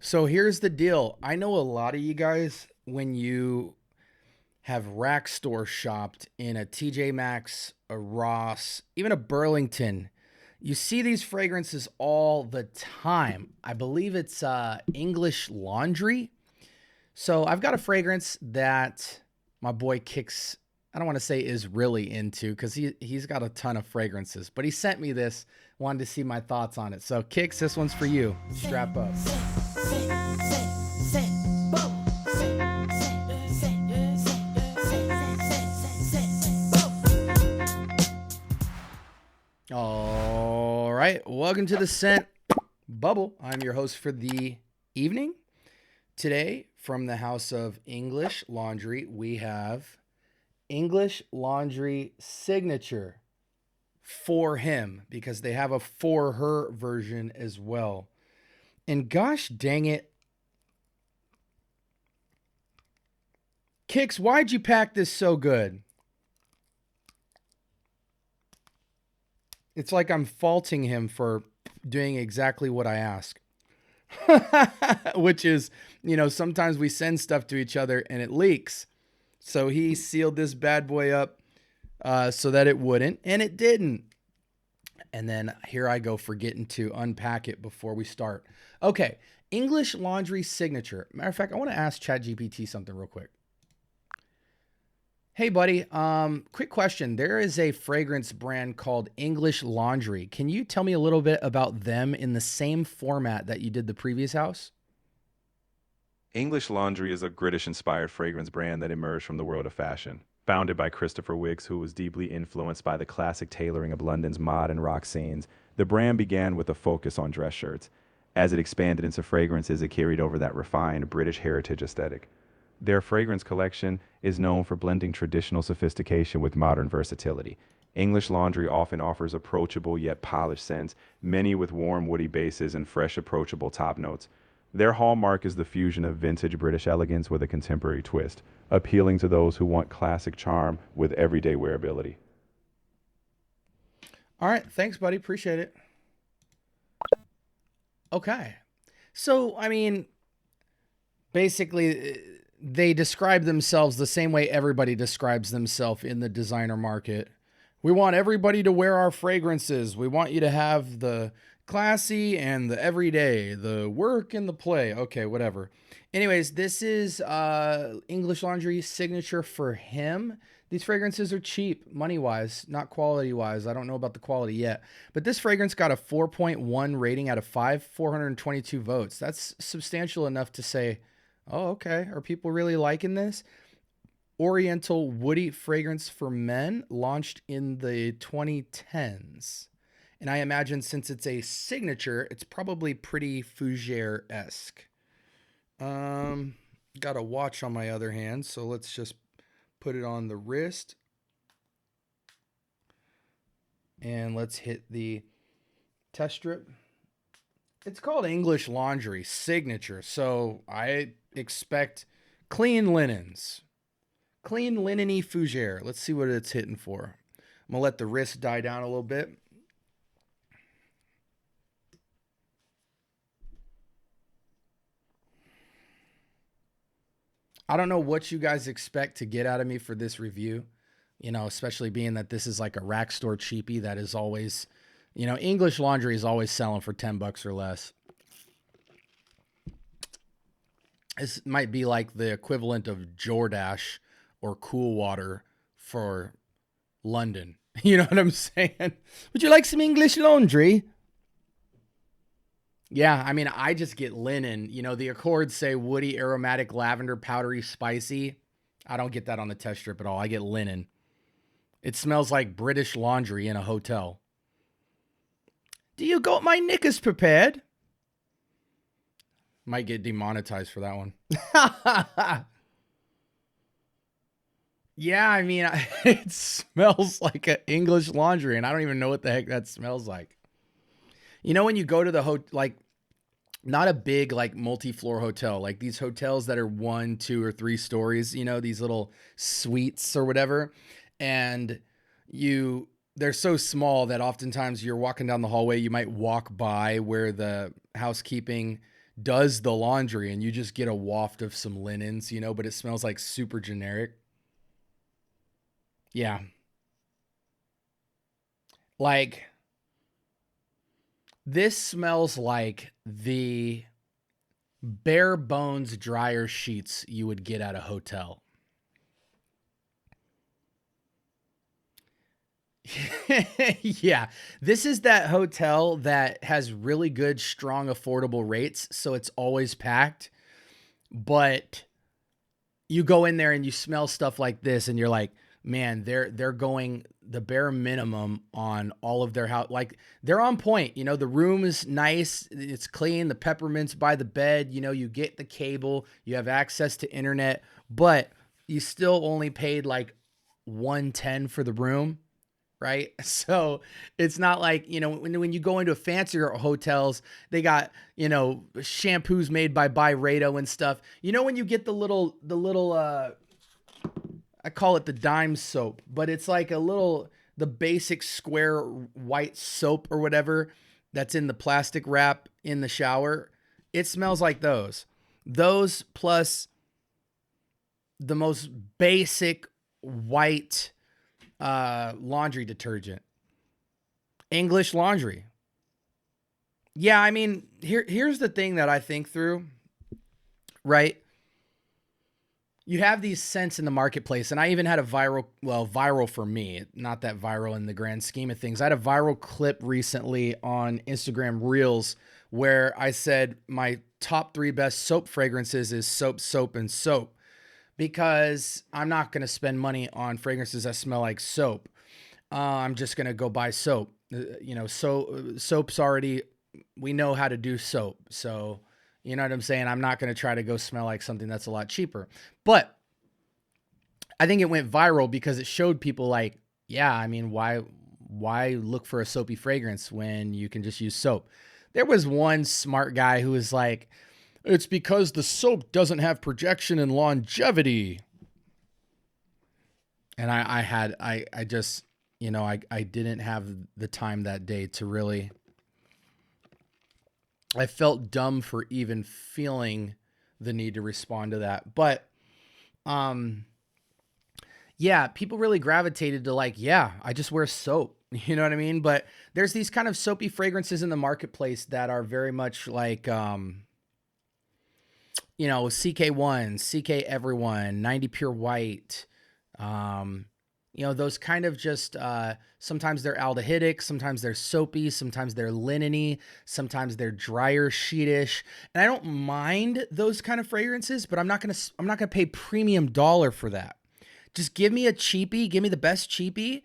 So here's the deal. I know a lot of you guys, when you have rack store shopped in a TJ Maxx, a Ross, even a Burlington, you see these fragrances all the time. I believe it's English Laundry. So I've got a fragrance that my boy Kicks, I don't want to say is really into because he's got a ton of fragrances, but he sent me this, wanted to see my thoughts on it. So Kicks, this one's for you. Strap up. All right, welcome to the Scent Bubble. I'm your host for the evening. Today, from the house of English Laundry, we have English Laundry Signature for him because they have a for her version as well. And gosh dang it, Kicks, why'd you pack this so good? It's like I'm faulting him for doing exactly what I ask. Which is, sometimes we send stuff to each other and it leaks. So he sealed this bad boy up so that it wouldn't, and it didn't. And then here I go forgetting to unpack it before we start. Okay, English Laundry Signature. Matter of fact, I want to ask ChatGPT something real quick. Hey, buddy. Quick question. There is a fragrance brand called English Laundry. Can you tell me a little bit about them in the same format that you did the previous house? English Laundry is a British-inspired fragrance brand that emerged from the world of fashion. Founded by Christopher Wicks, who was deeply influenced by the classic tailoring of London's mod and rock scenes, the brand began with a focus on dress shirts. As it expanded into fragrances, it carried over that refined British heritage aesthetic. Their fragrance collection is known for blending traditional sophistication with modern versatility. English Laundry often offers approachable yet polished scents, many with warm woody bases and fresh approachable top notes. Their hallmark is the fusion of vintage British elegance with a contemporary twist, appealing to those who want classic charm with everyday wearability. All right. Thanks, buddy. Appreciate it. Okay. So, basically, they describe themselves the same way everybody describes themselves in the designer market. We want everybody to wear our fragrances. We want you to have the classy and the everyday, the work and the play. Okay, whatever. Anyways, this is English Laundry Signature for him. These fragrances are cheap, money-wise, not quality-wise. I don't know about the quality yet. But this fragrance got a 4.1 rating out of 5, 422 votes. That's substantial enough to say, oh, okay, are people really liking this? Oriental woody fragrance for men launched in the 2010s. And I imagine since it's a signature, it's probably pretty fougere-esque. Got a watch on my other hand, so let's just put it on the wrist. And let's hit the test strip. It's called English Laundry Signature, so I expect clean linens. Clean linen-y fougere. Let's see what it's hitting for. I'm going to let the wrist die down a little bit. I don't know what you guys expect to get out of me for this review, especially being that this is like a rack store cheapie that is always, English Laundry is always selling for 10 bucks or less. This might be like the equivalent of Jordache or Cool Water for London. You know what I'm saying? Would you like some English Laundry? Yeah, I just get linen. The Accords say woody, aromatic, lavender, powdery, spicy. I don't get that on the test strip at all. I get linen. It smells like British laundry in a hotel. Do you got my knickers prepared? Might get demonetized for that one. Yeah, it smells like an English laundry, and I don't even know what the heck that smells like. When you go to the like, not a big like multi-floor hotel, like these hotels that are 1, 2, or 3 stories, these little suites or whatever, and they're so small that oftentimes you're walking down the hallway, you might walk by where the housekeeping does the laundry and you just get a waft of some linens, but it smells like super generic. Yeah. Like, this smells like the bare bones dryer sheets you would get at a hotel. Yeah. This is that hotel that has really good, strong, affordable rates. So it's always packed. But you go in there and you smell stuff like this and you're like, man, they're going the bare minimum on all of their house. Like, they're on point. The room is nice. It's clean. The peppermint's by the bed. You get the cable. You have access to internet, but you still only paid like 110 for the room. Right. So it's not like, when you go into fancier hotels, they got, shampoos made by Byredo and stuff. When you get the little, I call it the dime soap, but it's like the basic square white soap or whatever that's in the plastic wrap in the shower. It smells like those plus the most basic white laundry detergent. English Laundry. Yeah, I mean, here's the thing that I think through, right? You have these scents in the marketplace, and I even had viral for me, not that viral in the grand scheme of things. I had a viral clip recently on Instagram Reels where I said my top 3 best soap fragrances is soap, soap, and soap. Because I'm not going to spend money on fragrances that smell like soap. I'm just going to go buy soap. Soap's already, we know how to do soap. So, you know what I'm saying? I'm not going to try to go smell like something that's a lot cheaper. But I think it went viral because it showed people like, yeah, I mean, why look for a soapy fragrance when you can just use soap? There was one smart guy who was like, it's because the soap doesn't have projection and longevity. And I just, I didn't have the time that day to really, I felt dumb for even feeling the need to respond to that. But, yeah, people really gravitated to like, yeah, I just wear soap. You know what I mean? But there's these kind of soapy fragrances in the marketplace that are very much like, CK1, CK Everyone, 90 Pure White, those kind of just, sometimes they're aldehydic, sometimes they're soapy, sometimes they're linen-y, sometimes they're drier sheetish. And I don't mind those kind of fragrances, but I'm not going to pay premium dollar for that. Just give me a cheapie, give me the best cheapie.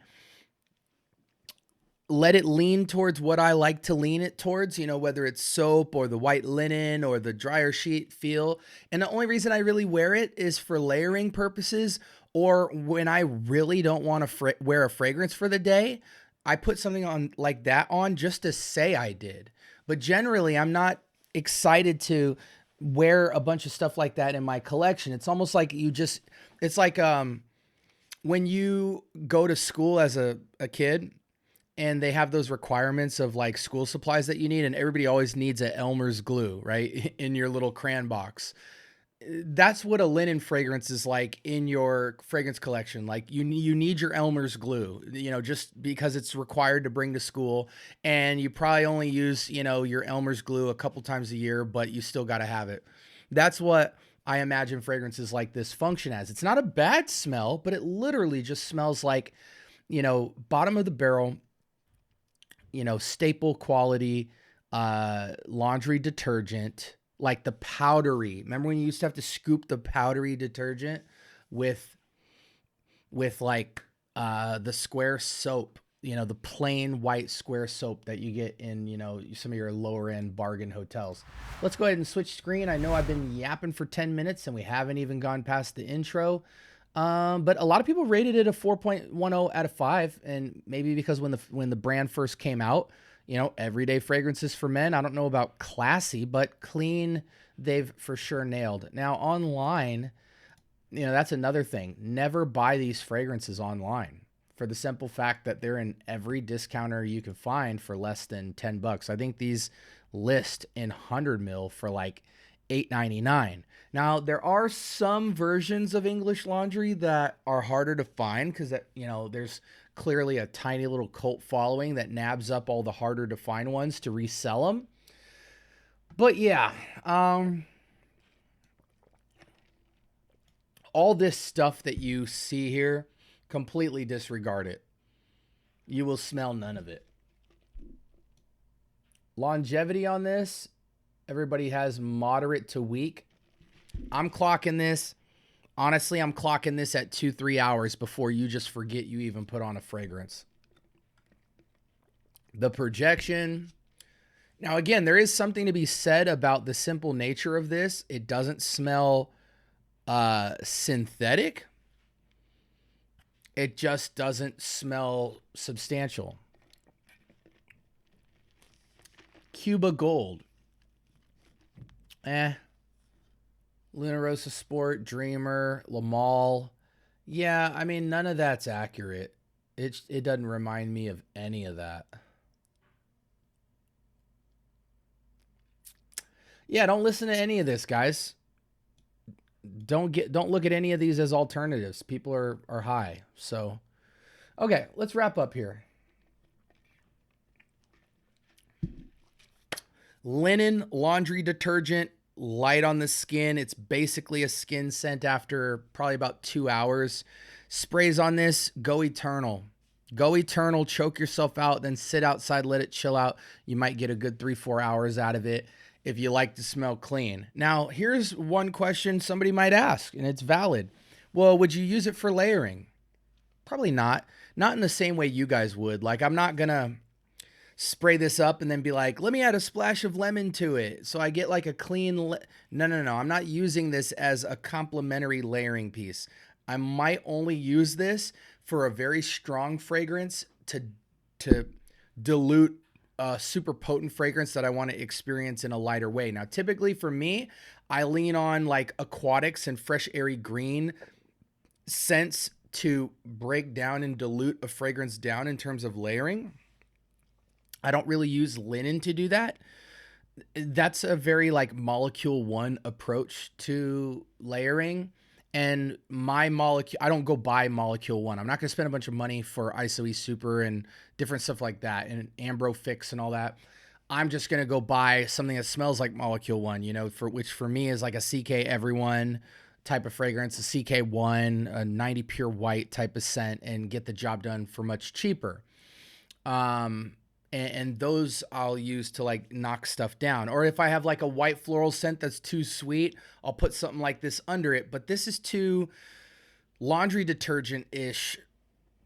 Let it lean towards what I like to lean it towards, whether it's soap or the white linen or the dryer sheet feel. And the only reason I really wear it is for layering purposes, or when I really don't want to wear a fragrance for the day, I put something on like that on just to say I did. But generally, I'm not excited to wear a bunch of stuff like that in my collection. It's almost like it's like when you go to school as a kid, and they have those requirements of like school supplies that you need, and everybody always needs a Elmer's glue, right? In your little crayon box. That's what a linen fragrance is like in your fragrance collection. Like you need your Elmer's glue, just because it's required to bring to school, and you probably only use, your Elmer's glue a couple times a year, but you still got to have it. That's what I imagine fragrances like this function as. It's not a bad smell, but it literally just smells like, bottom of the barrel, staple quality laundry detergent, like the powdery. Remember when you used to have to scoop the powdery detergent with like the square soap, the plain white square soap that you get in, some of your lower end bargain hotels. Let's go ahead and switch screen. I know I've been yapping for 10 minutes and we haven't even gone past the intro. But a lot of people rated it a 4.10 out of 5. And maybe because when the brand first came out, everyday fragrances for men. I don't know about classy, but clean, they've for sure nailed. Now online, that's another thing. Never buy these fragrances online for the simple fact that they're in every discounter you can find for less than $10. I think these list in 100 mil for like $8.99. Now, there are some versions of English Laundry that are harder to find because, there's clearly a tiny little cult following that nabs up all the harder to find ones to resell them. But yeah, all this stuff that you see here, completely disregard it. You will smell none of it. Longevity on this, everybody has moderate to weak. I'm clocking this. Honestly, I'm clocking this at 2-3 hours before you just forget you even put on a fragrance. The projection. Now, again, there is something to be said about the simple nature of this. It doesn't smell synthetic. It just doesn't smell substantial. Cuba Gold. Luna Rosa Sport, Dreamer, Lamal. Yeah, I mean, none of that's accurate. It doesn't remind me of any of that. Yeah, don't listen to any of this, guys. Don't look at any of these as alternatives. People are high. So, okay, let's wrap up here. Linen laundry detergent, light on the skin. It's basically a skin scent after probably about 2 hours. Sprays on this, go eternal. Go eternal, choke yourself out, then sit outside, let it chill out. You might get a good 3-4 hours out of it if you like to smell clean. Now, here's one question somebody might ask, and it's valid. Well, would you use it for layering? Probably not. Not in the same way you guys would. Like, I'm not going to spray this up and then be like, let me add a splash of lemon to it so I get like a clean no. I'm not using this as a complementary layering piece. I might only use this for a very strong fragrance to dilute a super potent fragrance that I want to experience in a lighter way. Now, typically for me, I lean on like aquatics and fresh airy green scents to break down and dilute a fragrance down in terms of layering. I don't really use linen to do that. That's a very like molecule one approach to layering. And my molecule, I don't go buy molecule one. I'm not going to spend a bunch of money for ISOE Super and different stuff like that and Ambro Fix and all that. I'm just going to go buy something that smells like molecule one, which for me is like a CK Everyone type of fragrance, a CK1, a 90 pure white type of scent, and get the job done for much cheaper. And those I'll use to like knock stuff down. Or if I have like a white floral scent that's too sweet, I'll put something like this under it. But this is too laundry detergent-ish.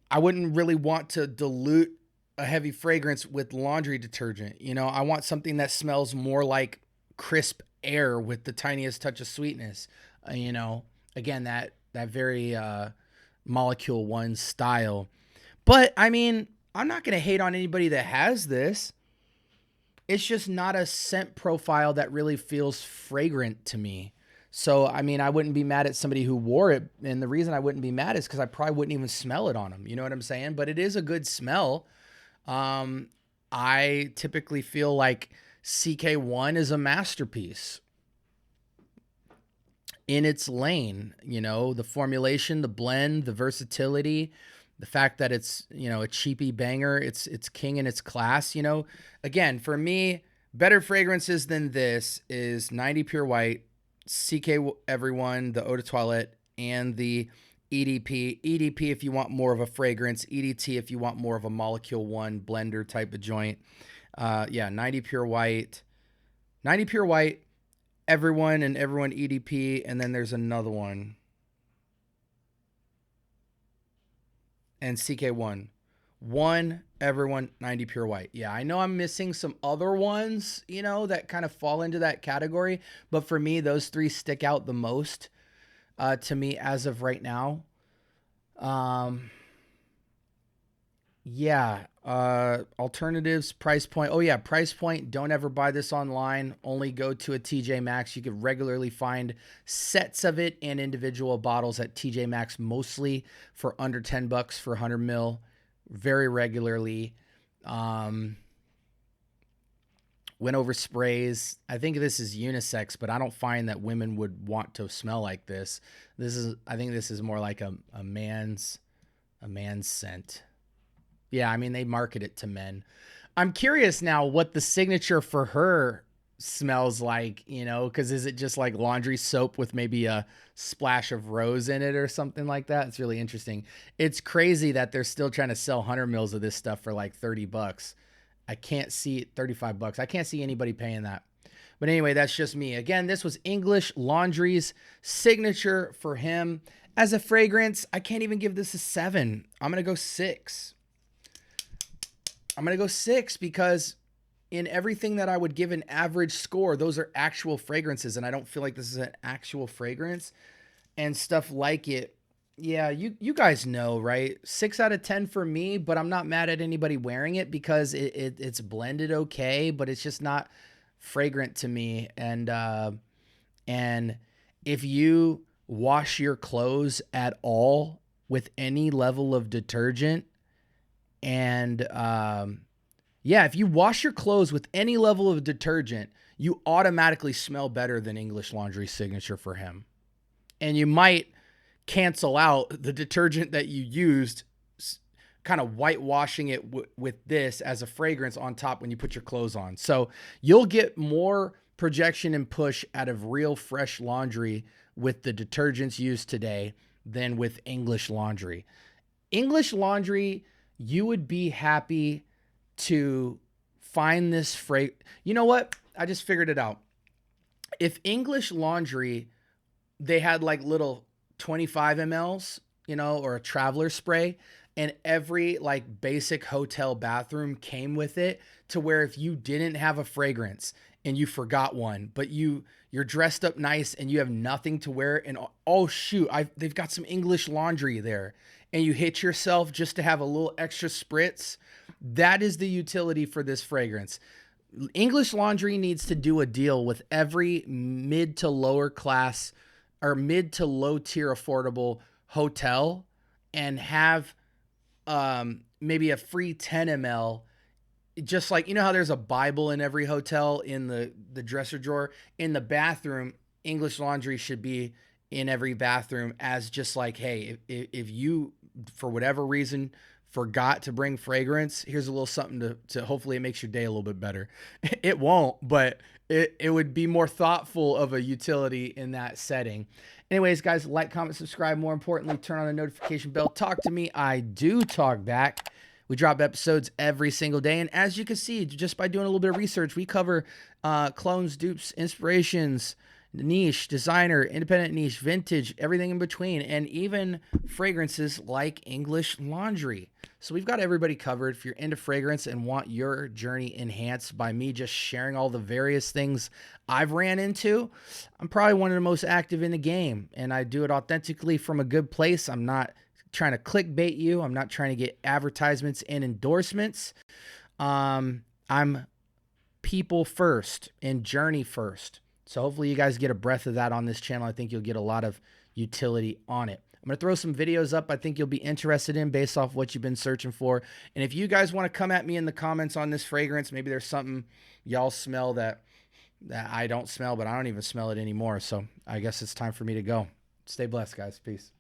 I wouldn't really want to dilute a heavy fragrance with laundry detergent. I want something that smells more like crisp air with the tiniest touch of sweetness. Again, that very molecule one style. But I mean, I'm not going to hate on anybody that has this. It's just not a scent profile that really feels fragrant to me. So, I mean, I wouldn't be mad at somebody who wore it. And the reason I wouldn't be mad is because I probably wouldn't even smell it on them. You know what I'm saying? But it is a good smell. I typically feel like CK1 is a masterpiece in its lane. The formulation, the blend, the versatility, the fact that it's, a cheapy banger, it's king in its class, Again, for me, better fragrances than this is 90 Pure White, CK Everyone, the Eau de Toilette, and the EDP. EDP if you want more of a fragrance, EDT if you want more of a molecule one blender type of joint. 90 Pure White, Everyone, and Everyone EDP, and then there's another one. And CK1. One, Everyone, 90 Pure White. Yeah, I know I'm missing some other ones, that kind of fall into that category. But for me, those three stick out the most to me as of right now. Alternatives, price point. Oh, yeah, price point. Don't ever buy this online. Only go to a TJ Maxx. You can regularly find sets of it and individual bottles at TJ Maxx, mostly for under $10 for 100 mil, very regularly. Went over sprays. I think this is unisex, but I don't find that women would want to smell like this. I think this is more like a man's scent. Yeah, I mean, they market it to men. I'm curious now what the signature for her smells like, you know, because is it just like laundry soap with maybe a splash of rose in it or something like that? It's really interesting. It's crazy that they're still trying to sell 100 mils of this stuff for like $30. I can't see it, $35. I can't see anybody paying that. But anyway, that's just me. Again, this was English Laundry's signature for him. As a fragrance, I can't even give this a 7. I'm going to go 6. I'm going to go 6 because in everything that I would give an average score, those are actual fragrances, and I don't feel like this is an actual fragrance and stuff like it. Yeah, you guys know, right? 6 out of 10 for me, but I'm not mad at anybody wearing it because it's blended okay, but it's just not fragrant to me. And if you wash your clothes at all with any level of detergent, and yeah, if you wash your clothes with any level of detergent, you automatically smell better than English Laundry's signature for him. And you might cancel out the detergent that you used, kind of whitewashing it with this as a fragrance on top when you put your clothes on. So you'll get more projection and push out of real fresh laundry with the detergents used today than with English Laundry. English Laundry, you would be happy to find this fragrance. You know what? I just figured it out. If English Laundry, they had like little 25 mLs, you know, or a traveler spray, and every like basic hotel bathroom came with it, to where if you didn't have a fragrance and you forgot one, but you're dressed up nice and you have nothing to wear, and oh shoot, they've got some English Laundry there, and you hit yourself just to have a little extra spritz. That is the utility for this fragrance. English Laundry needs to do a deal with every mid to lower class or mid to low tier affordable hotel and have maybe a free 10 ml. Just like, you know how there's a Bible in every hotel in the dresser drawer? In the bathroom, English Laundry should be in every bathroom as just like, hey, if you, for whatever reason, forgot to bring fragrance, here's a little something to hopefully it makes your day a little bit better. It won't, but it would be more thoughtful of a utility in that setting. Anyways, guys, like, comment, subscribe. More importantly, turn on the notification bell. Talk to me. I do talk back. We drop episodes every single day. And as you can see, just by doing a little bit of research, we cover clones, dupes, inspirations, niche, designer, independent niche, vintage, everything in between, and even fragrances like English Laundry. So we've got everybody covered. If you're into fragrance and want your journey enhanced by me just sharing all the various things I've ran into, I'm probably one of the most active in the game, and I do it authentically from a good place. I'm not trying to clickbait you. I'm not trying to get advertisements and endorsements. I'm people first and journey first. So hopefully you guys get a breath of that on this channel. I think you'll get a lot of utility on it. I'm going to throw some videos up I think you'll be interested in based off what you've been searching for. And if you guys want to come at me in the comments on this fragrance, maybe there's something y'all smell that I don't smell, but I don't even smell it anymore. So I guess it's time for me to go. Stay blessed, guys. Peace.